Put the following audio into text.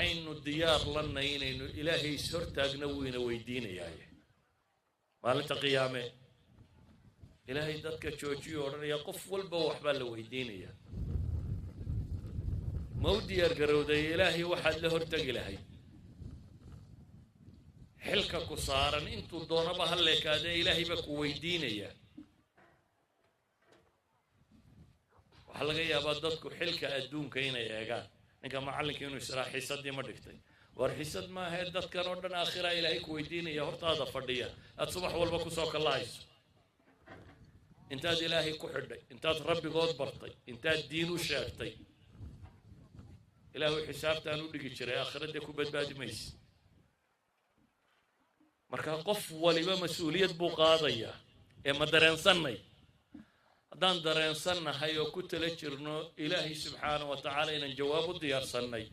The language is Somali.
waxaynu diyaar lanay inaynu ilaahay ishortaagna weyna weydiinayaaye maalinta qiyaame ilaahay dadka joojiyo odhanaya qof walba waxbaa la weydiinayaa ma u diyaar garowday ilaahay waxaad la hortagi lahayd xilka ku saaran intuu doonaba ha leekaadee ilaahay baa ku weydiinayaa waxaa laga yaabaa dadku xilka adduunka inay eegaan ninka macallinka inuu israa xiisaddii ma dhigtay war xiisad maahae dadkan oo dhan aakhiraa ilaahay ku weydiinaya hortaada fadhiya aad subax walba kusoo kallahayso intaad ilaahay ku xidhay intaad rabbigood bartay intaad diin u sheegtay ilaahu xisaabtaan u dhigi jiray aakhiradee ku badbaadi mayse marka qof waliba mas-uuliyad buu qaadayaa ee ma dareensannay haddaan dareensannahay oo ku tala jirno ilaahay subxaana wa tacaala inaan jawaab u diyaarsannay